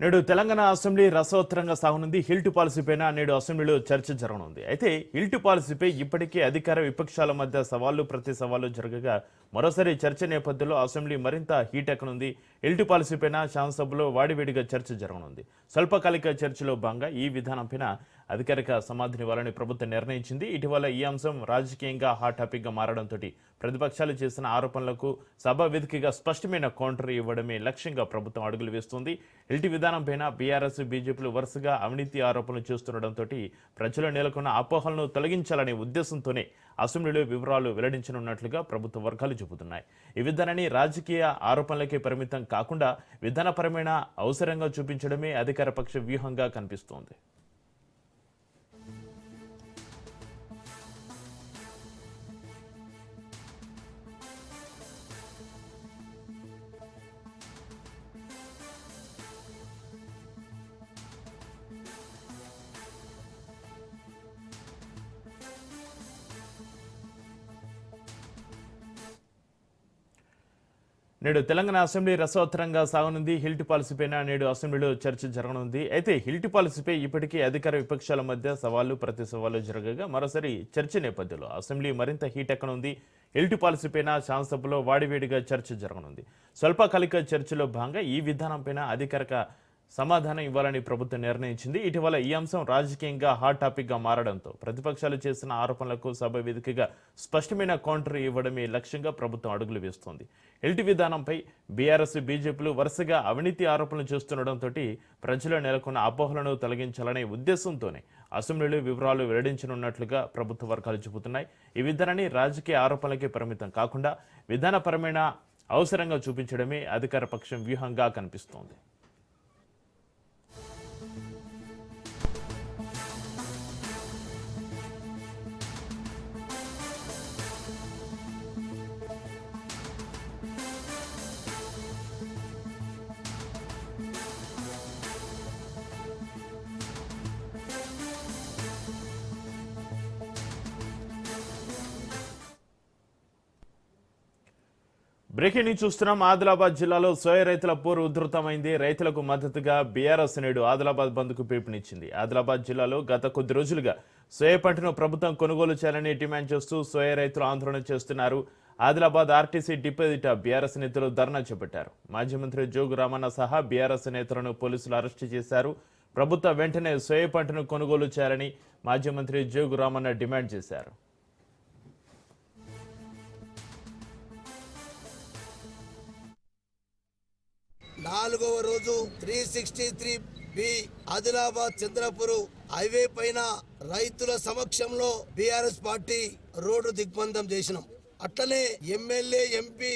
నేడు తెలంగాణ అసెంబ్లీ రసవత్తరంగా సాగనుంది. హిల్ట్ పాలసీపైన నేడు అసెంబ్లీలో చర్చ జరగనుంది. అయితే హిల్ట్ పాలసీపై ఇప్పటికే అధికార విపక్షాల మధ్య సవాళ్లు ప్రతి సవాళ్లు జరగగా మరోసారి చర్చ నేపథ్యంలో అసెంబ్లీ మరింత హీట్ ఎక్కనుంది. హిల్ట్ పాలసీపైన శాసనసభలో వాడివేడిగా చర్చ జరగనుంది. స్వల్పకాలిక చర్చలో భాగంగా ఈ విధానంపైన అధికారిక సమాధానివ్వాలని ప్రభుత్వం నిర్ణయించింది. ఇటీవల ఈ అంశం రాజకీయంగా హాట్ టాపిక్ గా మారడంతో ప్రతిపక్షాలు చేసిన ఆరోపణలకు సభ వేదికగా స్పష్టమైన కౌంటర్ ఇవ్వడమే లక్ష్యంగా ప్రభుత్వం అడుగులు వేస్తోంది. హిల్ట్ విధానంపైన బీఆర్ఎస్ బీజేపీలు వరుసగా అవినీతి ఆరోపణలు చేస్తుండటంతో ప్రజలు నెలకొన్న అపోహలను తొలగించాలనే ఉద్దేశంతోనే అసెంబ్లీలో వివరాలు వెల్లడించనున్నట్లుగా ప్రభుత్వ వర్గాలు చెబుతున్నాయి. ఈ విధానాన్ని రాజకీయ ఆరోపణలకే పరిమితం కాకుండా విధానపరమైన అవసరంగా చూపించడమే అధికార పక్ష వ్యూహంగా కనిపిస్తోంది. నేడు తెలంగాణ అసెంబ్లీ రసవత్తరంగా సాగనుంది. హిల్ట్ పాలసీపైన నేడు అసెంబ్లీలో చర్చ జరగనుంది. అయితే హిల్ట్ పాలసీపై ఇప్పటికే అధికార విపక్షాల మధ్య సవాళ్లు ప్రతి సవాళ్లు జరగగా మరోసారి చర్చ నేపథ్యంలో అసెంబ్లీ మరింత హీట్ ఎక్కనుంది. హిల్ట్ పాలసీపైన శాసనసభలో వాడివేడిగా చర్చ జరగనుంది. స్వల్పకాలిక చర్చలో భాగంగా ఈ విధానంపైన అధికారిక సమాధానం ఇవ్వాలని ప్రభుత్వం నిర్ణయించింది. ఇటీవల ఈ అంశం రాజకీయంగా హాట్ టాపిక్ గా మారడంతో ప్రతిపక్షాలు చేసిన ఆరోపణలకు సభ వేదికగా స్పష్టమైన కౌంటర్ ఇవ్వడమే లక్ష్యంగా ప్రభుత్వం అడుగులు వేస్తోంది. హిల్ట్ విధానంపై బీఆర్ఎస్ బీజేపీలు వరుసగా అవినీతి ఆరోపణలు చేస్తుండటంతో ప్రజలు నెలకొన్న అపోహలను తొలగించాలనే ఉద్దేశంతోనే అసెంబ్లీలో వివరాలు వెల్లడించనున్నట్లుగా ప్రభుత్వ వర్గాలు చెబుతున్నాయి. ఈ విధానాన్ని రాజకీయ ఆరోపణలకే పరిమితం కాకుండా విధానపరమైన అవసరంగా చూపించడమే అధికార పక్షం వ్యూహంగా కనిపిస్తోంది. బ్రేకింగ్ న్యూస్ చూస్తున్నాం. ఆదిలాబాద్ జిల్లాలో సోయా రైతుల పోరు ఉధృతమైంది. రైతులకు మద్దతుగా బీఆర్ఎస్ నేడు ఆదిలాబాద్ బంద్కు పిలుపునిచ్చింది. ఆదిలాబాద్ జిల్లాలో గత కొద్ది రోజులుగా సోయా పంటను ప్రభుత్వం కొనుగోలు చేయాలని డిమాండ్ చేస్తూ సోయా రైతులు ఆందోళన చేస్తున్నారు. ఆదిలాబాద్ ఆర్టీసీ డిపో ఎదుట బీఆర్ఎస్ నేతలు ధర్నా చేపట్టారు. మాజీ మంత్రి జోగు రామన్న సహా బీఆర్ఎస్ నేతలను పోలీసులు అరెస్టు చేశారు. ప్రభుత్వం వెంటనే సోయా పంటను కొనుగోలు చేయాలని మాజీ మంత్రి జోగు రామన్న డిమాండ్ చేశారు. నాలుగవ రోజు 363B ఆదిలాబాద్ చంద్రపూర్ హైవే పైన రైతుల సమక్షంలో బీఆర్ఎస్ పార్టీ రోడ్డు దిగ్బంధం చేసినాం. అట్లనే ఎమ్మెల్యే ఎంపీ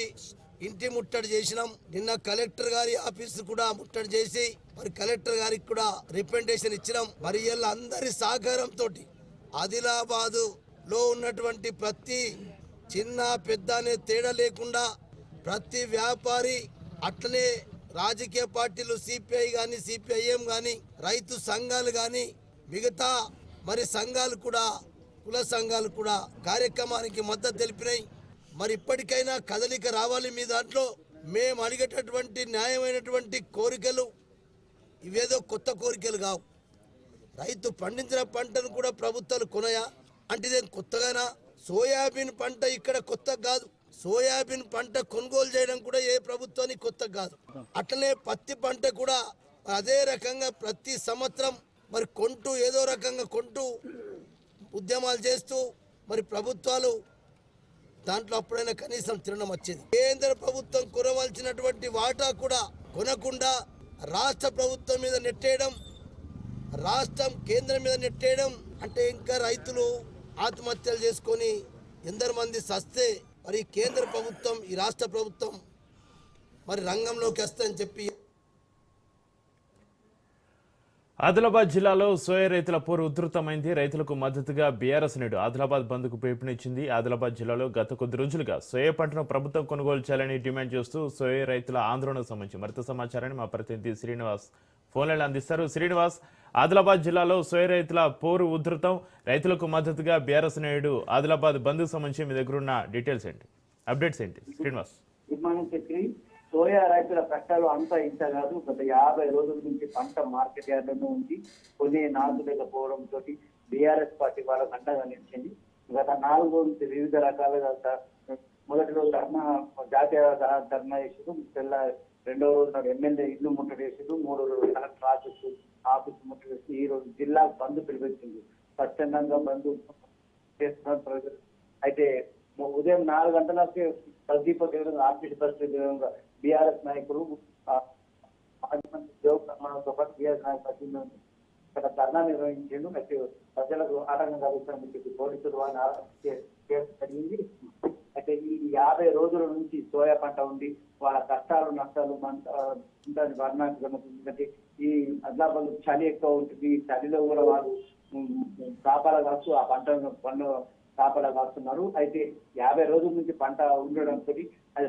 ఇంటి ముట్టడి చేసినాం. నిన్న కలెక్టర్ గారి ఆఫీసు కూడా ముట్టడి చేసి మరి కలెక్టర్ గారికి కూడా రిప్రజెంటేషన్ ఇచ్చినాం. మరి ఇలా అందరి సహకారంతో ఆదిలాబాదు లో ఉన్నటువంటి ప్రతి చిన్న పెద్ద అనే తేడా లేకుండా ప్రతి వ్యాపారి అట్లనే రాజకీయ పార్టీలు సిపిఐ కానీ సిపిఐఎం కానీ రైతు సంఘాలు కానీ మిగతా మరి సంఘాలు కూడా కుల సంఘాలు కూడా కార్యక్రమానికి మద్దతు తెలిపినాయి. మరి ఇప్పటికైనా కదలిక రావాలి. మీ దాంట్లో మేము అడిగేటటువంటి న్యాయమైనటువంటి కోరికలు ఇవేదో కొత్త కోరికలు కావు. రైతు పండించిన పంటను కూడా ప్రభుత్వాలు కొనయా అంటే ఇదేం కొత్తగానా? సోయాబీన్ పంట ఇక్కడ కొత్త కాదు. సోయాబీన్ పంట కొనుగోలు చేయడం కూడా ఏ ప్రభుత్వానికి కొత్త కాదు. అట్లనే పత్తి పంట కూడా అదే రకంగా ప్రతి సంవత్సరం మరి కొంటూ ఏదో రకంగా కొంటూ ఉద్యమాలు చేస్తూ మరి ప్రభుత్వాలు దాంట్లో అప్పుడైనా కనీసం తినడం వచ్చేది. కేంద్ర ప్రభుత్వం కొనవలసినటువంటి వాటా కూడా కొనకుండా రాష్ట్ర ప్రభుత్వం మీద నెట్టేయడం, రాష్ట్రం కేంద్రం మీద నెట్టేయడం అంటే ఇంకా రైతులు ఆత్మహత్యలు చేసుకొని ఎందరు మంది సస్తే మరి కేంద్ర ప్రభుత్వం ఈ రాష్ట్ర ప్రభుత్వం మరి రంగంలోకి వస్తాయని చెప్పి ఆదిలాబాద్ జిల్లాలో సోయా రైతుల పోరు ఉధృతమైంది. రైతులకు మద్దతుగా బీఆర్ఎస్ నేడు ఆదిలాబాద్ బంద్కు పిలుపునిచ్చింది. ఆదిలాబాద్ జిల్లాలో గత కొద్ది రోజులుగా సోయా పంటను ప్రభుత్వం కొనుగోలు చేయాలని డిమాండ్ చేస్తూ సోయా రైతుల ఆందోళనకు సంబంధించి మరింత సమాచారాన్ని మా ప్రతినిధి శ్రీనివాస్ ఫోన్లైన్ అందిస్తారు. శ్రీనివాస్, ఆదిలాబాద్ జిల్లాలో సోయా రైతుల పోరు ఉధృతం, రైతులకు మద్దతుగా బీఆర్ఎస్ నేడు ఆదిలాబాద్ బంద్కు సంబంధించి మీ దగ్గర ఉన్న డీటెయిల్స్ ఏంటి, అప్డేట్స్ ఏంటి Srinivas? Good morning Chakri. Soya రైతుల కష్టాలు అంతా ఇంత కాదు. గత 50 రోజుల నుంచి పంట మార్కెట్ యార్డులో ఉంది. కొన్ని నాటులేకపోవడంతో బీఆర్ఎస్ పార్టీ వాళ్ళకు అండగా నిలిచింది. గత 4 రోజుల నుంచి వివిధ రకాలుగా మొదటి రోజు జాతీయ ధర్నా చేసారు. రెండవ రోజు నాడు ఎమ్మెల్యే ఇల్లు ముట్టడేసారు. 3వ రోజు కలెక్టర్ ఆఫీస్ ముట్టడేసి ఈ రోజు జిల్లా బంద్ పిలిపించింది. స్వచ్ఛందంగా బంద్ చేస్తున్నారు ప్రజలు. అయితే ఉదయం 4 గంటలకి ప్రదీప ఆర్టీసీ బస్ బీఆర్ఎస్ నాయకులు మాజీ మంత్రి జోగురామన్తో పాటు బీఆర్ఎస్ నాయకులు ఇక్కడ ధర్నా నిర్వహించారు. అయితే ప్రజలకు ఆటంకం కలుగుతారని చెప్పి పోలీసులు వారిని జరిగింది. అయితే ఈ 50 రోజుల నుంచి సోయా పంట ఉంది. వాళ్ళ కష్టాలు నష్టాలు వర్ణానికి ఎందుకంటే ఈ ఆదిలాబాద్ చలి ఎక్కువ ఉంటుంది. ఈ చలిలో కూడా వాళ్ళు కాపాలా కాస్తూ ఆ పంట కాపాలా కాస్తున్నారు. అయితే 50 రోజుల నుంచి పంట ఉండడంతో అది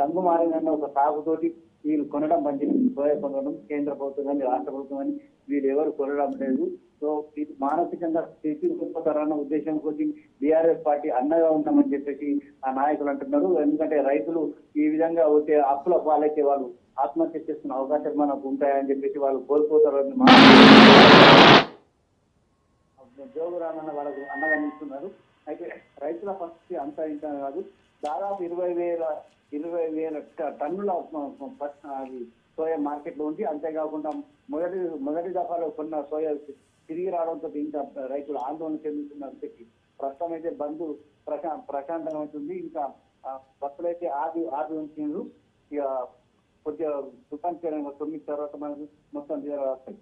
రంగు మారిందన్న ఒక సాగుతోటి వీళ్ళు కొనడం బంద్ చేసింది. సోయా కొనడం కేంద్ర ప్రభుత్వం కానీ రాష్ట్ర ప్రభుత్వం కానీ వీళ్ళు ఎవరు కొనడం లేదు. సో ఇది మానసికంగా స్థితిపోతారన్న ఉద్దేశం కొద్ది బీఆర్ఎస్ పార్టీ అండగా ఉంటామని చెప్పేసి ఆ నాయకులు అంటున్నారు. ఎందుకంటే రైతులు ఈ విధంగా వచ్చే అప్పుల పాలైతే వాళ్ళు ఆత్మహత్య చేసుకునే అవకాశాలు మనకు ఉంటాయని చెప్పేసి వాళ్ళు కోల్పోతారని జోగురామన్న వాళ్ళకు అండగా నిలుస్తున్నారు. అయితే రైతుల పరిస్థితి అంతా ఇంత కాదు. దాదాపు 20,000 టన్నుల సోయా మార్కెట్ లో ఉంది. అంతేకాకుండా మొదటి దఫాలో కొన్న సోయా తిరిగి రావడంతో ఇంకా రైతులు ఆందోళన చెందుతున్నారు. ప్రస్తుతం అయితే బంద్ ప్రశాంతంగా ఉంటుంది. ఇంకా బస్సులు అయితే ఆది ఉంచారు. ఇక కొద్దిగా తుఫాన్ 9 తర్వాత మనకు మొత్తం వస్తాయి.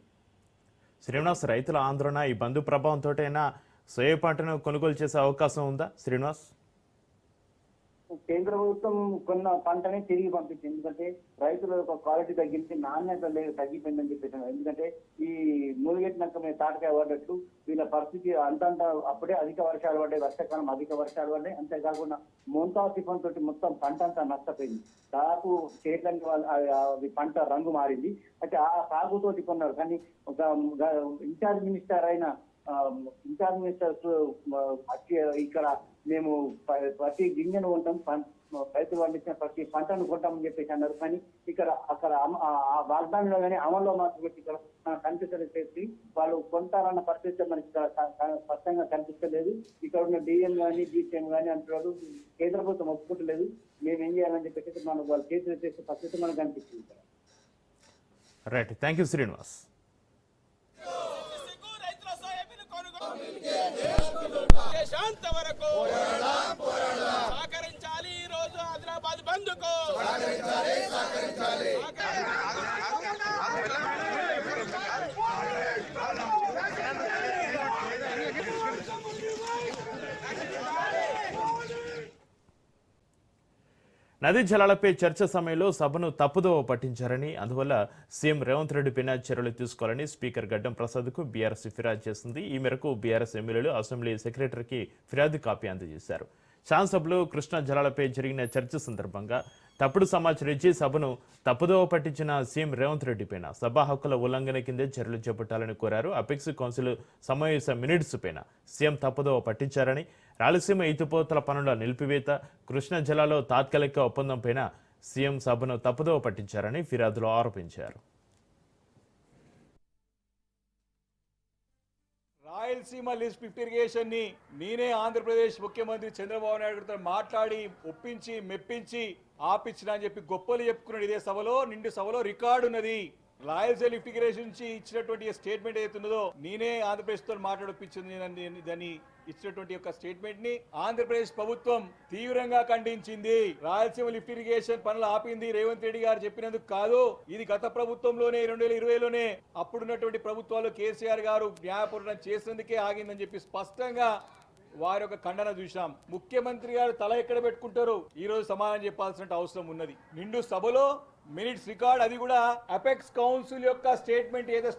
శ్రీనివాస్, రైతుల ఆందోళన ఈ బంధు ప్రభావంతో సోయా పంటను కొనుగోలు చేసే అవకాశం ఉందా శ్రీనివాస్? కేంద్ర ప్రభుత్వం కొన్న పంటనే తిరిగి పంపించింది. ఎందుకంటే రైతుల యొక్క క్వాలిటీ తగ్గించి నాణ్యత తగ్గిపోయిందని చెప్పేసాను. ఎందుకంటే ఈ మూలిగెట్టినాక మేము తాటకాయ పడ్డట్టు వీళ్ళ పరిస్థితి అంతంత అప్పుడే అధిక వర్షాలు పడ్డాయి. వర్షాకాలం అధిక వర్షాలు పడ్డాయి. అంతేకాకుండా మోంతా టిఫన్ తోటి మొత్తం పంట అంతా నష్టపోయింది. దాదాపు చేతులకి పంట రంగు మారింది. అయితే ఆ సాగుతోటి కొన్నారు. కానీ ఒక ఇన్ఛార్జ్ మినిస్టర్ ఇక్కడ మేము ప్రతి గింజను కొంటాం, రైతులు పండించిన ప్రతి పంటను కొంటామని చెప్పేసి అన్నారు. కానీ అక్కడ ఆ వాగ్దానంలో కానీ అమల్లో మాత్రం ఇక్కడ కనిపించలేదు. వాళ్ళు కొంటారన్న పరిస్థితి మనకి స్పష్టంగా కనిపించలేదు. ఇక్కడ ఉన్న డిఎం కానీ డిసిఎం కానీ అంటున్నారు కేంద్ర ప్రభుత్వం ఒప్పుకుంటలేదు. మేము ఏం చేయాలని చెప్పేసి మనకు వాళ్ళు చేతులు చేసే పరిస్థితి మనకు కనిపిస్తుంది. Right, thank you Srinivas. శాంత వరకు సహకరించాలి. ఈ రోజు ఆదిలాబాద్ బంద్కు నదీ జలాలపై చర్చ సమయంలో సభను తప్పుదోవ పట్టించారని, అందువల్ల సీఎం రేవంత్ రెడ్డిపైన చర్యలు తీసుకోవాలని స్పీకర్ గడ్డం ప్రసాద్కు బీఆర్ఎస్ ఫిర్యాదు చేసింది. ఈ మేరకు బీఆర్ఎస్ ఎమ్మెల్యేలు అసెంబ్లీ సెక్రటరీకి ఫిర్యాదు కాపీ అందజేశారు. శాసనసభలో కృష్ణా జలాలపై జరిగిన చర్చ సందర్భంగా తప్పుడు సమాచారం ఇచ్చి సభను తప్పుదోవ పట్టించిన సీఎం రేవంత్ రెడ్డిపైన సభా హక్కుల ఉల్లంఘన కిందే చర్యలు చేపట్టాలని కోరారు. అపెక్స్ కౌన్సిల్ సమావేశ మినిట్స్ పైన సీఎం తప్పుదోవ పట్టించారని, రాయలసీమ ఎత్తిపోతల పనుల నిలిపివేత, కృష్ణా జిల్లాలో తాత్కాలిక ఒప్పందం పైన సీఎం సభను తప్పుదోవ పట్టించారని ఫిర్యాదులో ఆరోపించారు. రాయలసీమ లిఫ్ట్ ఇరిగేషన్ ని నేనే ఆంధ్రప్రదేశ్ ముఖ్యమంత్రి చంద్రబాబు నాయుడు గారితో మాట్లాడి ఒప్పించి మెప్పించి ఆపించిన అని చెప్పి గొప్పలు చెప్పుకున్నాడు. ఇదే సభలో నిండు సభలో రికార్డు ఉన్నది. రాయలసీమ లిఫ్ట్ ఇరిగేషన్ నుంచి ఇచ్చినటువంటి స్టేట్మెంట్ ఏదైతున్నదో నేనే ఆంధ్రప్రదేశ్ తో మాట్లాడొప్పించింది. దాన్ని ఇచ్చినటువంటి యొక్క స్టేట్మెంట్ ని ఆంధ్రప్రదేశ్ ప్రభుత్వం తీవ్రంగా ఖండించింది. రాయలసీమ లిఫ్ట్ ఇరిగేషన్ పనులు ఆపింది రేవంత్ రెడ్డి గారు చెప్పినందుకు కాదు. ఇది గత ప్రభుత్వంలోనే 2020లోనే అప్పుడున్నటువంటి ప్రభుత్వాలు కేసీఆర్ గారు న్యాయపూర్ణం చేసినందుకే ఆగిందని చెప్పి స్పష్టంగా వారి యొక్క ఖండన చూసాం. ముఖ్యమంత్రి గారు తల ఎక్కడ పెట్టుకుంటారు ఈ రోజు సమాధానం చెప్పాల్సిన అవసరం ఉన్నది. నిండు సభలో మినిట్స్ రికార్డ్, అది కూడా అపెక్స్ కౌన్సిల్ యొక్క స్టేట్మెంట్ ఏదో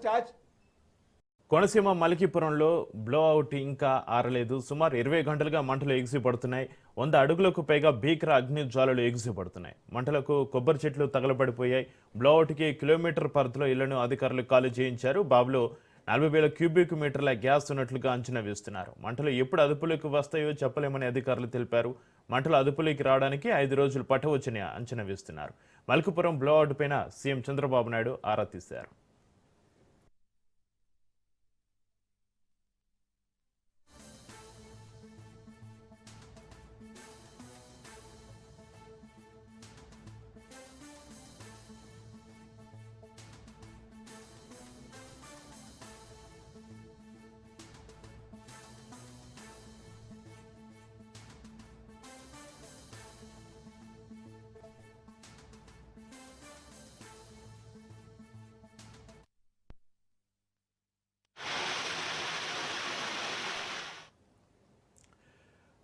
కోనసీమ మలికిపురంలో బ్లో అవుట్ ఇంకా ఆరలేదు. సుమారు 20 గంటలుగా మంటలు ఎగిసిపడుతున్నాయి. 100 అడుగులకు పైగా భీకర అగ్ని జ్వాలలు ఎగిసిపడుతున్నాయి. మంటలకు కొబ్బరి చెట్లు తగలబడిపోయాయి. బ్లో అవుట్కి కిలోమీటర్ పరిధిలో ఇళ్లను అధికారులు ఖాళీ చేయించారు. బాబులో 40,000 క్యూబిక్ మీటర్ల గ్యాస్ ఉన్నట్లుగా అంచనా వేస్తున్నారు. మంటలు ఎప్పుడు అదుపులోకి వస్తాయో చెప్పలేమని అధికారులు తెలిపారు. మంటలు అదుపులోకి రావడానికి 5 రోజులు పట్టవచ్చని అంచనా వేస్తున్నారు. మల్కపురం బ్లోఅవుట్ పైన సీఎం చంద్రబాబు నాయుడు ఆరా తీశారు.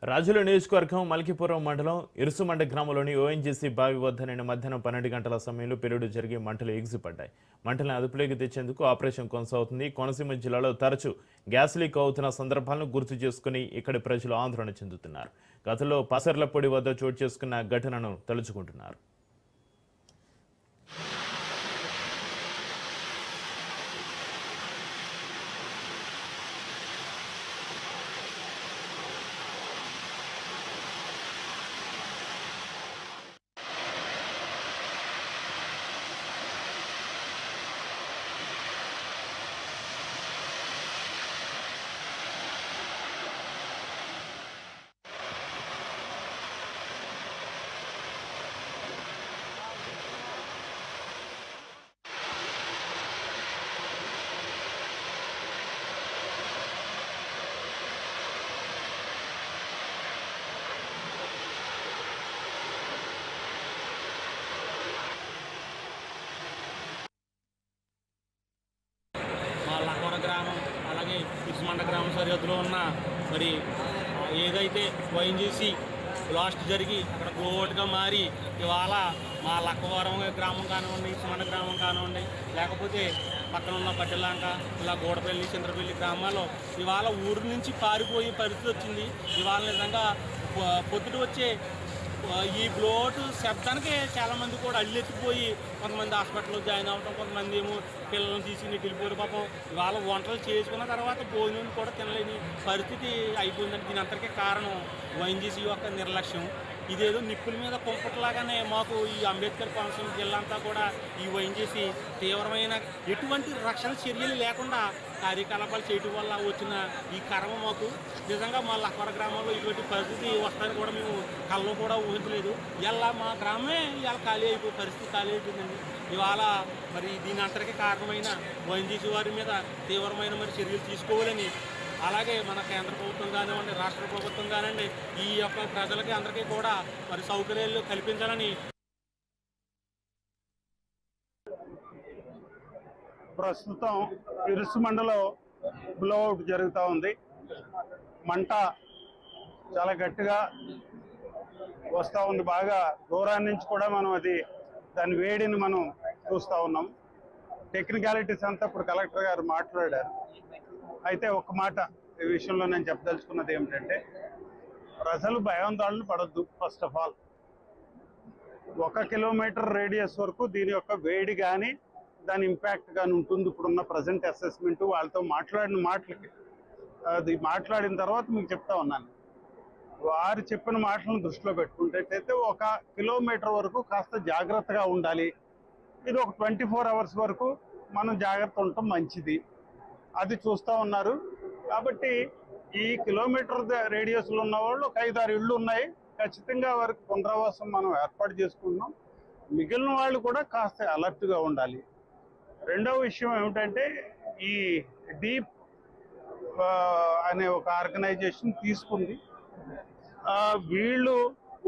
రాజుల నియోజకవర్గం మల్కీపురం మండలం ఇరుసుమండ గ్రామంలోని ఓఎన్జీసీ బావి వద్ద నిన్న మధ్యాహ్నం 12 గంటల సమయంలో పేలుడు జరిగి మంటలు ఎగిసిపడ్డాయి. మంటలను అదుపులోకి తెచ్చేందుకు ఆపరేషన్ కొనసాగుతుంది. కోనసీమ జిల్లాలో తరచూ గ్యాస్ లీక్ అవుతున్న సందర్భాలను గుర్తు చేసుకుని ఇక్కడి ప్రజలు ఆందోళన చెందుతున్నారు. గతంలో పసర్లపొడి వద్ద చోటు చేసుకున్న ఘటనను తలుచుకుంటున్నారు. గ్రామం అలాగే ఇసుమండ గ్రామం సరిహద్దులో ఉన్న మరి ఏదైతే ఓఎన్జీసీ బ్లాస్ట్ జరిగి అక్కడ గ్లోట్గా మారి ఇవాళ మా లక్కవరం గ్రామం కానివ్వండి, ఇసుమండ గ్రామం కానివ్వండి, లేకపోతే పక్కన ఉన్న పట్టెలాంక ఇలా గూడపల్లి, చంద్రపల్లి గ్రామాల్లో ఇవాళ ఊరు నుంచి పారిపోయే పరిస్థితి వచ్చింది. ఇవాళ నిజంగా పొద్దుట వచ్చే ఈ బ్లోట్ శబ్దానికి చాలామంది కూడా అల్లెత్తిపోయి కొంతమంది హాస్పిటల్లో జాయిన్ అవ్వడం, కొంతమంది ఏమో పిల్లలను తీసుకుని వెళ్ళిపోయి పాపం ఇవాళ వంటలు చేసుకున్న తర్వాత భోజనం కూడా తినలేని పరిస్థితి అయిపోయిందంటే దీని అంతటికీ కారణం ఓఎన్జీసీ యొక్క నిర్లక్ష్యం. ఇదేదో నిప్పుల మీద కుంపట్లాగానే మాకు ఈ అంబేద్కర్ కోనసీమ జిల్లా అంతా కూడా ఈ ఓఎన్జీసీ తీవ్రమైన ఎటువంటి రక్షణ చర్యలు లేకుండా కార్యకలాపాలు చేయటం వల్ల వచ్చిన ఈ కర్మ మాకు నిజంగా మా లక్కవర గ్రామంలో ఇటువంటి పరిస్థితి వస్తుందని కూడా మేము కల్లో కూడా ఊహించలేదు. ఇలా మా గ్రామమే ఇవాళ ఖాళీ అయిపోయి పరిస్థితి ఖాళీ అయిపోయిందండి. ఇవాళ మరి దీని అంతటికీ కారణమైన ఓఎన్జీసీ వారి మీద తీవ్రమైన మరి చర్యలు తీసుకోవాలని, అలాగే మన కేంద్ర ప్రభుత్వం కానివ్వండి, రాష్ట్ర ప్రభుత్వం కానివ్వండి, ఈ యొక్క ప్రజలకి అందరికీ కూడా మరి సౌకర్యాలు కల్పించాలని. ప్రస్తుతం ఇరుసుమండలో బ్లోఅవుట్ జరుగుతూ ఉంది. మంట చాలా గట్టిగా వస్తూ ఉంది. బాగా దూరాన్ని నుంచి కూడా మనం దాని వేడిని మనం చూస్తూ ఉన్నాం. టెక్నికాలిటీస్ అంతా ఇప్పుడు కలెక్టర్ గారు మాట్లాడారు. అయితే ఒక మాట ఈ విషయంలో నేను చెప్పదలుచుకున్నది ఏమిటంటే, ప్రజలు భయాందోళన పడద్దు. First of all 1 kilometre radius వరకు దీని యొక్క వేడి కానీ దాని ఇంపాక్ట్ కానీ ఉంటుంది. ఇప్పుడున్న ప్రజెంట్ అసెస్మెంట్ వాళ్ళతో మాట్లాడిన మాటలకి అది మాట్లాడిన తర్వాత మీకు చెప్తా ఉన్నాను. వారు చెప్పిన మాటలను దృష్టిలో పెట్టుకుంటేటైతే 1 కిలోమీటర్ వరకు కాస్త జాగ్రత్తగా ఉండాలి. ఇది ఒక 24 అవర్స్ వరకు మనం జాగ్రత్త ఉండటం మంచిది. అది చూస్తూ ఉన్నారు. కాబట్టి ఈ కిలోమీటర్ రేడియస్లో ఉన్న వాళ్ళు ఒక 5-6 ఇళ్ళు ఉన్నాయి. ఖచ్చితంగా వారికి పునరావాసం మనం ఏర్పాటు చేసుకుంటున్నాం. మిగిలిన వాళ్ళు కూడా కాస్త అలర్ట్గా ఉండాలి. రెండవ విషయం ఏమిటంటే, ఈ డీప్ అనే ఒక ఆర్గనైజేషన్ తీసుకుంది. వీళ్ళు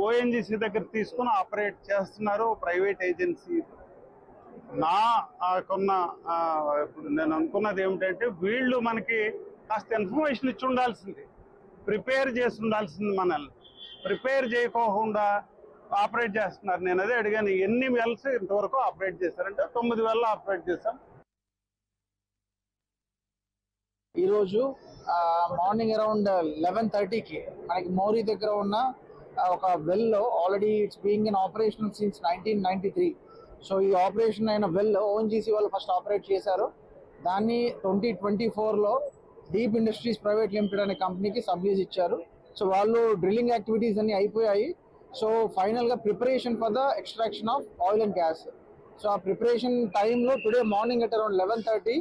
ఓఎన్జీసీ దగ్గర తీసుకుని ఆపరేట్ చేస్తున్నారు, ప్రైవేట్ ఏజెన్సీ. ఇప్పుడు నేను అనుకున్నది ఏమిటంటే, వీళ్ళు మనకి కాస్త ఇన్ఫర్మేషన్ ఇచ్చి ఉండాల్సింది, ప్రిపేర్ చేసి ఉండాల్సింది. మనల్ని ప్రిపేర్ చేయకోకుండా ఆపరేట్ చేస్తున్నారు. నేను అదే అడిగాను, ఎన్ని వెల్స్ ఇంతవరకు ఆపరేట్ చేశారంటే 9 వెల్ ఆపరేట్ చేశాం. ఈరోజు మార్నింగ్ అరౌండ్ 11:30కి మనకి మోరీ దగ్గర ఉన్న ఒక వెల్లో already it's being in operation since 1993. So ఈ ఆపరేషన్ అయిన వెల్ ఓఎన్జీసీ వాళ్ళు ఫస్ట్ ఆపరేట్ చేశారు. దాన్ని 2024లో డీప్ ఇండస్ట్రీస్ ప్రైవేట్ లిమిటెడ్ అనే కంపెనీకి సబ్లీజ్ ఇచ్చారు. సో వాళ్ళు డ్రిల్లింగ్ యాక్టివిటీస్ అన్ని అయిపోయాయి. సో ఫైనల్గా preparation for the extraction of oil and gas. So ఆ ప్రిపరేషన్ టైంలో టుడే మార్నింగ్ అట్ అరౌండ్ 11:30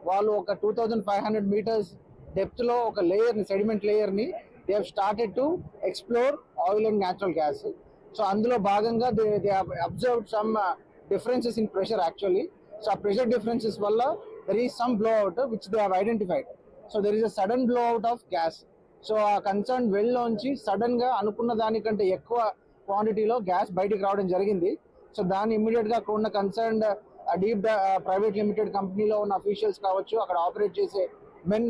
వాళ్ళు ఒక 2500 మీటర్స్ డెప్త్లో ఒక లేయర్ని, సెడిమెంట్ లేయర్ని they have started to explore oil and natural gas. So అందులో భాగంగా they have observed some differences in pressure actually. So ఆ ప్రెషర్ డిఫరెన్సెస్ వల్ల there is some blow out which they have identified. So there is a sudden blow out of gas. So ఆ concern వెల్లోంచి సడన్గా అనుకున్న దానికంటే ఎక్కువ క్వాంటిటీలో gas బయటికి రావడం జరిగింది. సో దాన్ని ఇమ్మీడియట్గా అక్కడ ఉన్న కన్సర్న్డ్ డీప్ ప్రైవేట్ లిమిటెడ్ కంపెనీలో ఉన్న అఫీషియల్స్ కావచ్చు, అక్కడ ఆపరేట్ చేసే మెన్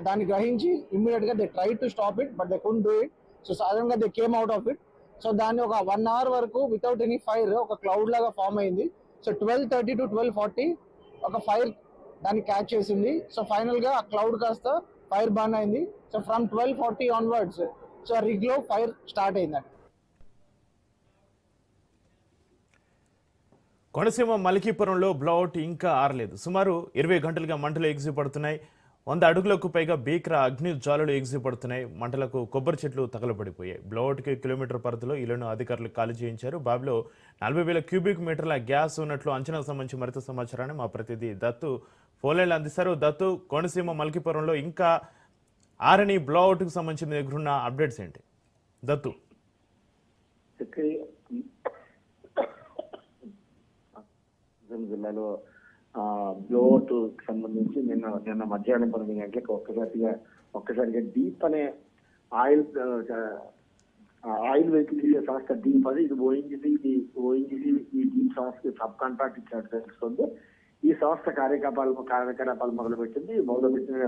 దాన్ని గ్రహించి ఇమ్మీడియట్గా they try to stop it but they couldn't do it. So సడన్గా they came out of it. So దాన్ని ఒక 1 hour వరకు వితౌట్ ఎనీ ఫైర్ ఒక క్లౌడ్ లాగా ఫామ్ అయింది. సో 12:30 to 12:40 ఒక ఫైర్ దాన్ని క్యాచ్ చేసింది. సో ఫైనల్గా ఆ క్లౌడ్ కాస్త ఫైర్ బర్న్ అయింది. సో ఫ్రమ్ 12:40 ఆన్వర్డ్స్ సో ఆ రిగ్లో ఫైర్ స్టార్ట్ అయిందండి. కోనసీమ మలికీపురంలో బ్లౌట్ ఇంకా ఆరలేదు. సుమారు 20 గంటలుగా మంటలు ఎగిసిపడుతున్నాయి. 100 అడుగులకు పైగా భీకర అగ్ని జ్వాలలు ఎగిసిపడుతున్నాయి. మంటలకు కొబ్బరి చెట్లు తగలబడిపోయాయి. బ్లౌట్కి కిలోమీటర్ పరిధిలో ఇళ్లను అధికారులు ఖాళీ చేయించారు. బావిలో 40,000 క్యూబిక్ మీటర్ల గ్యాస్ ఉన్నట్లు అంచనా సంబంధించి మరింత సమాచారాన్ని మా ప్రతినిధి దత్తు ఫోన్లైన్లో అందిస్తారు. దత్తు, కోనసీమ మలికీపురంలో ఇంకా ఆరని బ్లౌట్కి సంబంధించిన దగ్గరున్న అప్డేట్స్ ఏంటి దత్తు? జిల్లాలో బ్లోఅవుట్ సంబంధించి నిన్న మధ్యాహ్నం 12 గంటలకు ఒక్కసారిగా డీప్ అనే ఆయిల్ వెహికల్ తీసే సంస్థ డీప్ అది, ఇది ఓఎన్జీసీ ఈ డీప్ సంస్థకి సబ్ కాంట్రాక్ట్ ఇచ్చినట్టు తెలుస్తుంది. ఈ సంస్థ కార్యకలాపాలు మొదలుపెట్టిన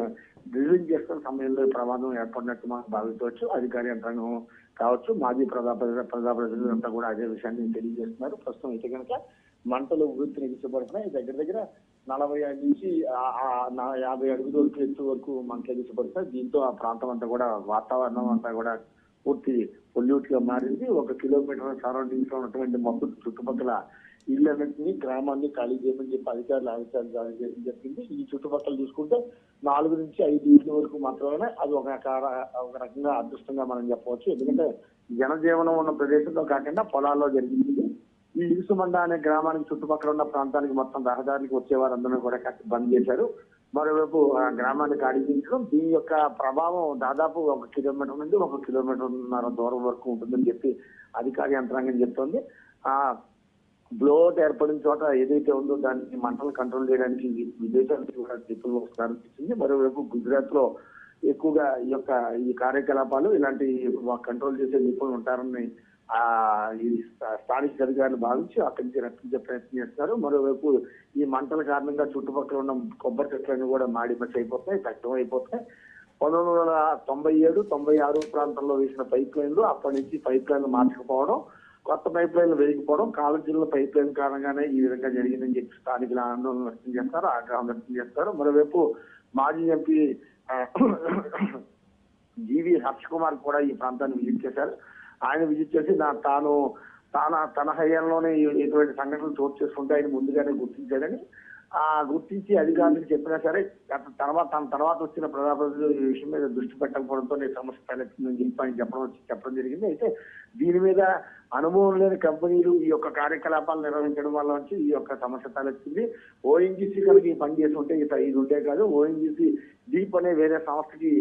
డ్రిల్లింగ్ చేస్తున్న సమయంలో ప్రమాదం ఏర్పడినట్టు మనం భావించవచ్చు. అధికారి యంత్రాంగం కావచ్చు, మాజీ ప్రజాప్రతినిధులు అంతా కూడా అదే విషయాన్ని తెలియజేస్తున్నారు. ప్రస్తుతం అయితే కనుక మంటలు వృత్తిని ఎగిసిపడుతున్నాయి. దగ్గర 45 నుంచి 50 అడుగుల వరకు ఎత్తు వరకు మంటలు ఎగిసిపడుతున్నాయి. దీంతో ఆ ప్రాంతం అంతా కూడా, వాతావరణం అంతా కూడా పూర్తి పొల్యూట్ గా మారింది. 1 కిలోమీటర్ సరౌండింగ్స్ లో ఉన్నటువంటి మొత్తం చుట్టుపక్కల ఇళ్ళన్నింటినీ, గ్రామాన్ని ఖాళీ చేయమని చెప్పి అధికారులు జారీ చేయడం జరిగింది. ఈ చుట్టుపక్కల చూసుకుంటే 4 నుంచి 5 ఇళ్ళ వరకు మాత్రమే అది ఒక రకంగా అదృష్టంగా మనం చెప్పవచ్చు. ఎందుకంటే జనజీవనం ఉన్న ప్రదేశంలో కాకుండా పొలాల్లో జరిగింది. ఈ ఇరుసుమండ అనే గ్రామానికి చుట్టుపక్కల ఉన్న ప్రాంతానికి మొత్తం రహదారికి వచ్చే వారందరూ కూడా బంద్ చేశారు. మరోవైపు ఆ గ్రామాన్ని ఖాళీంచడం, దీని యొక్క ప్రభావం దాదాపు 1 కిలోమీటర్ నుండి 1 కిలోమీటర్న్నర దూరం వరకు ఉంటుందని చెప్పి అధికార యంత్రాంగం చెప్తోంది. ఆ బ్లోఅవుట్ ఏర్పడిన చోట ఏదైతే ఉందో దాన్ని మంటలు కంట్రోల్ చేయడానికి విదేశాల నుంచి కూడా నిపుణులు ప్రారంభించింది. మరోవైపు గుజరాత్ లో ఎక్కువగా ఈ కార్యకలాపాలు ఇలాంటి కంట్రోల్ చేసే నిపుణులు ఉంటారని ఈ స్థానిక అధికారులు భావించి అక్కడి నుంచి రక్షించే ప్రయత్నం చేస్తారు. మరోవైపు ఈ మంటల కారణంగా చుట్టుపక్కల ఉన్న కొబ్బరి చెట్లన్నీ కూడా మాడిమచ్చి అయిపోతాయి, దగ్ధం అయిపోతాయి. 1997, 96 ప్రాంతంలో వేసిన పైప్ లైన్లు అప్పటి నుంచి పైప్ లైన్లు మార్చకపోవడం, కొత్త పైప్ లైన్లు వేయకపోవడం, కాలేజీల్లో పైప్ లైన్ కారణంగానే ఈ విధంగా జరిగిందని చెప్పి స్థానికులు ఆందోళన వ్యక్తం చేస్తారు, ఆగ్రహం వ్యక్తం చేస్తారు. మరోవైపు మాజీ ఎంపీ జీవి హర్ష్ కుమార్ కూడా ఈ ప్రాంతాన్ని విజిట్ చేశారు. ఆయన విజిట్ చేసి తన హయాంలోనే ఎటువంటి సంఘటనలు చోటు చేసుకుంటే ఆయన ముందుగానే గుర్తించాడని, గుర్తించి అధికారులకు చెప్పినా సరే తన తర్వాత వచ్చిన ప్రజాప్రతినిధులు ఈ విషయం మీద దృష్టి పెట్టకపోవడంతో సమస్య తలెత్తుందని చెప్పి ఆయన చెప్పడం జరిగింది. అయితే దీని మీద అనుభవం లేని కంపెనీలు ఈ యొక్క కార్యకలాపాలు నిర్వహించడం వల్ల వచ్చి ఈ యొక్క సమస్య తలెత్తింది. ఓఎన్జీసీ కనుక ఈ పని చేసి ఉంటే ఇది ఉంటే కాదు. ఓఎన్జీసీ డీప్ అనే వేరే సంస్థకి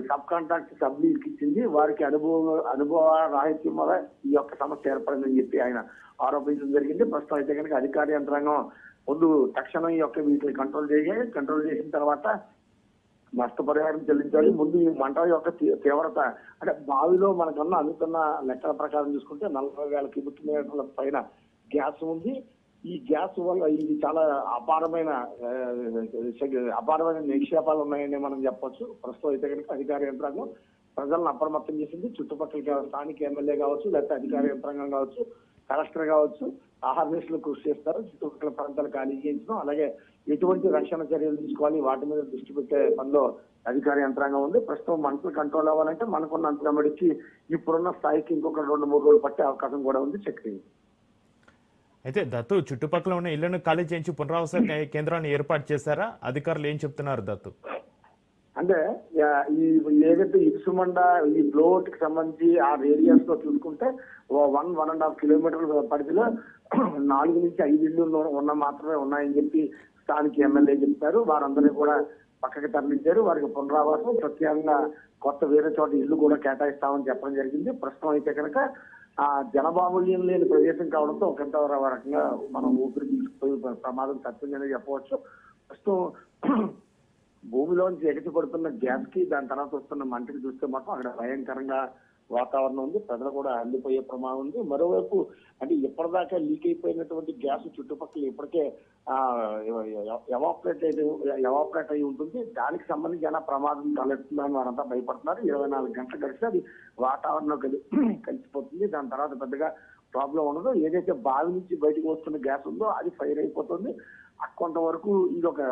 సబ్ కాంట్రాక్ట్ సబ్లీకి ఇచ్చింది. వారికి అనుభవ రాహిత్యం వల్ల ఈ యొక్క సమస్య ఏర్పడిందని చెప్పి ఆయన ఆరోపించడం జరిగింది. ప్రస్తుతం అయితే కనుక అధికార యంత్రాంగం ముందు తక్షణం ఈ యొక్క వీటిని కంట్రోల్ చేసిన తర్వాత నష్టపరిహారం చెల్లించాలి. ముందు ఈ మంటల యొక్క తీవ్రత అంటే బావిలో మనకన్నా అందుతున్న లెక్కల ప్రకారం చూసుకుంటే 40,000 క్యూబిక్ మీటర్ల పైన గ్యాస్ ఉంది. ఈ గ్యాస్ వల్ల ఇది చాలా అపారమైన నిక్షేపాలు ఉన్నాయని మనం చెప్పొచ్చు. ప్రస్తుతం అయితే కనుక అధికార యంత్రాంగం ప్రజలను అప్రమత్తం చేసింది. చుట్టుపక్కల స్థానిక ఎమ్మెల్యే కావచ్చు, లేకపోతే అధికార యంత్రాంగం కావచ్చు, కలెక్టర్ కావచ్చు, ఆహార్నిస్టులు కృషి చేస్తారు. చుట్టుపక్కల ప్రాంతాలు ఖాళీ చేయించడం, అలాగే ఎటువంటి రక్షణ చర్యలు తీసుకోవాలి వాటి మీద దృష్టి పెట్టే పనిలో అధికార యంత్రాంగం ఉంది. ప్రస్తుతం మంటలు కంట్రోల్ అవ్వాలంటే మనకున్న అంతమడికి ఇప్పుడున్న స్థాయికి ఇంకొక 2-3 రోజులు పట్టే అవకాశం కూడా ఉంది. చక్రీ అయితే దత్తు చుట్టుపక్కల ఉన్న ఇళ్లను ఖాళీ చేయించి పునరావాస కేంద్రాన్ని ఏర్పాటు చేశారా? అధికారులు ఏం చెప్తున్నారు దత్తు? అంటే ఈ ఏదైతే ఇసుమండ ఈ బ్లోట్ కి సంబంధించి ఆ రేడియస్ లో చూసుకుంటే 1.5 కిలోమీటర్ల పరిధిలో 4 నుంచి 5 ఇళ్ళు మాత్రమే ఉన్నాయని చెప్పి స్థానిక ఎమ్మెల్యే చెప్తారు. వారందరినీ కూడా పక్కకి తరలించారు. వారికి పునరావాసం ప్రత్యేకంగా కొత్త వేరే చోట ఇల్లు కూడా కేటాయిస్తామని చెప్పడం జరిగింది. ప్రస్తుతం అయితే కనుక ఆ జనబాహుళ్యం లేని ప్రదేశం కావడంతో ఒకంత రకంగా మనం ఊపిరి తీసుకుపోయి ప్రమాదం తప్పిందని చెప్పవచ్చు. ప్రస్తుతం భూమిలోంచి ఎగసి పడుతున్న గ్యాస్ కి దాని తర్వాత వస్తున్న మంటకి చూస్తే మాత్రం అక్కడ భయంకరంగా వాతావరణం ఉంది. ప్రజలు కూడా అల్లిపోయే ప్రమాదం ఉంది. మరోవైపు అంటే ఇప్పటిదాకా లీక్ అయిపోయినటువంటి గ్యాస్ చుట్టుపక్కల ఇప్పటికే ఎవాపరేట్ అయి ఉంటుంది. దానికి సంబంధించి ఏమైనా ప్రమాదం తలెత్తుందని వారంతా భయపడుతున్నారు. 24 గంటలు గడిస్తే అది వాతావరణం కలిసిపోతుంది. దాని తర్వాత పెద్దగా ప్రాబ్లం ఉండదు. ఏదైతే బావి నుంచి బయటకు వస్తున్న గ్యాస్ ఉందో అది ఫైర్ అయిపోతుంది. కొంతవరకు ఇది ఒక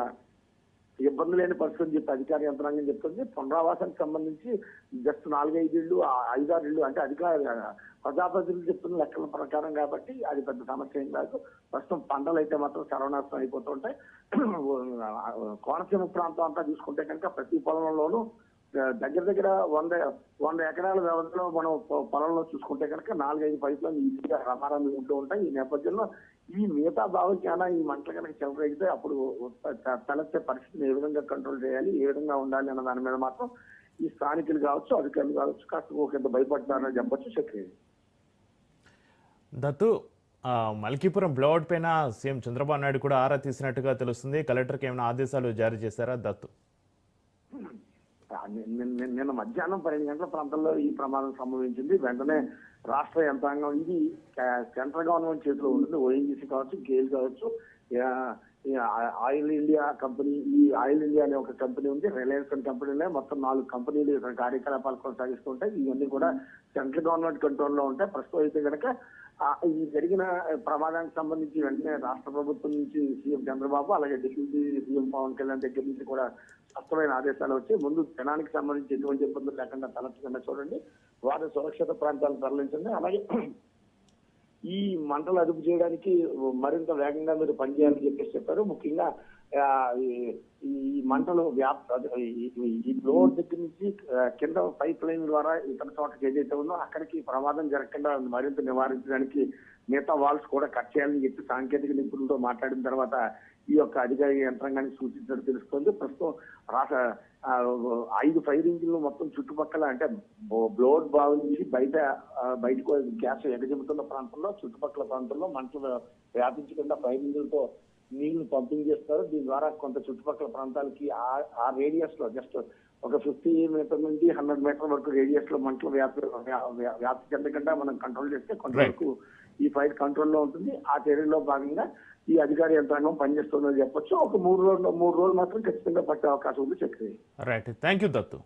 ఇబ్బంది లేని పరిస్థితి అని చెప్పి అధికార యంత్రాంగం చెప్తుంది. పునరావాసానికి సంబంధించి జస్ట్ 4-5 ఇళ్ళు 5-6 ఇళ్ళు అంటే ప్రజాప్రతినిధులు చెప్తున్న లెక్కల ప్రకారం కాబట్టి అది పెద్ద సమస్య ఏం కాదు. ప్రస్తుతం పంటలు అయితే మాత్రం సర్వనాశనం అయిపోతుంటాయి. కోనసీమ ప్రాంతం అంతా చూసుకుంటే కనుక ప్రతి పొలంలోనూ దగ్గర 100 ఎకరాల వ్యవధిలో మనం పొలంలో చూసుకుంటే కనుక 4-5 పైపులను ఈజీగా రమారాలు ఉంటూ ఉంటాయి. ఈ నేపథ్యంలో ఈ మిగతా భావికైనా ఈ మంటలు కనుక చెలరేగితే అప్పుడు తలెత్తే పరిస్థితిని ఏ విధంగా కంట్రోల్ చేయాలి, ఏ విధంగా ఉండాలి అన్న దాని మీద మాత్రం ఈ స్థానికులు కావచ్చు, అధికారులు కావచ్చు కాస్త ఒకంత భయపడుతున్నారని చెప్పొచ్చు. చక్రి దత్తు, మల్కీపురం బ్లౌడ్ పైన సీఎం చంద్రబాబు నాయుడు కూడా ఆరా తీసినట్టుగా తెలుస్తుంది. కలెక్టర్కి ఏమైనా ఆదేశాలు జారీ చేశారా దత్తు? నిన్న మధ్యాహ్నం 12 గంటల ప్రాంతంలో ఈ ప్రమాదం సంభవించింది. వెంటనే రాష్ట్ర యంత్రాంగం ఇది సెంట్రల్ గవర్నమెంట్ చేతిలో ఉంటుంది. ఓఎన్జీసీ కావచ్చు, గేల్ కావచ్చు, ఆయిల్ ఇండియా కంపెనీ, ఈ ఆయిల్ ఇండియా అనే ఒక కంపెనీ ఉంది, రిలయన్స్ అనే కంపెనీలే మొత్తం 4 కంపెనీలు కార్యకలాపాలు కొనసాగిస్తుంటాయి. ఇవన్నీ కూడా సెంట్రల్ గవర్నమెంట్ కంట్రోల్లో ఉంటాయి. ప్రస్తుతం అయితే కనుక ఈ జరిగిన ప్రమాదానికి సంబంధించి వెంటనే రాష్ట్ర ప్రభుత్వం నుంచి సీఎం చంద్రబాబు అలాగే డిప్యూటీ సీఎం పవన్ కళ్యాణ్ దగ్గర నుంచి కూడా స్పష్టమైన ఆదేశాలు వచ్చి ముందు జనానికి సంబంధించి ఎటువంటి ఇబ్బందులు లేకుండా తలెత్తకుండా చూడండి, వారి సురక్షిత ప్రాంతాలను తరలించండి. అలాగే ఈ మంటలు అదుపు చేయడానికి మరింత వేగంగా మీరు పనిచేయాలని చెప్పేసి చెప్పారు. ముఖ్యంగా ఈ మంటలు ఈ బ్లోడ్ దగ్గర నుంచి కింద పైప్ లైన్ ద్వారా ఇతర చోటకి ఏదైతే ఉందో అక్కడికి ప్రమాదం జరగకుండా మరింత నివారించడానికి మిగతా వాల్స్ కూడా కట్ చేయాలని చెప్పి సాంకేతిక నిపుణులతో మాట్లాడిన తర్వాత ఈ యొక్క అధికార యంత్రాంగానికి సూచించడం తెలుస్తుంది. ప్రస్తుతం 5 ఫైర్ ఇంజిన్లు మొత్తం చుట్టుపక్కల అంటే బ్లోడ్ బావి నుంచి బయటకు గ్యాస్ ఎగజెబుతున్న ప్రాంతంలో చుట్టుపక్కల ప్రాంతంలో మంటలు వ్యాపించకుండా ఫైర్ ఇంజిన్లతో నీళ్లు పంపింగ్ చేస్తారు. దీని ద్వారా కొంత చుట్టుపక్కల ప్రాంతాలకి ఆ రేడియస్ లో జస్ట్ ఒక 50 మీటర్ నుంచి 100 మీటర్ వరకు రేడియస్ లో మంటలు వ్యాప్తి చెందకుండా మనం కంట్రోల్ చేస్తే కొంతవరకు ఈ ఫైర్ కంట్రోల్లో ఉంటుంది. ఆ చర్యల్లో భాగంగా ఈ అధికార యంత్రాంగం పనిచేస్తుందని చెప్పొచ్చు. ఒక 3 రోజులు మాత్రం ఖచ్చితంగా పట్టే అవకాశం ఉంది. Chakri right, thank you Dattu.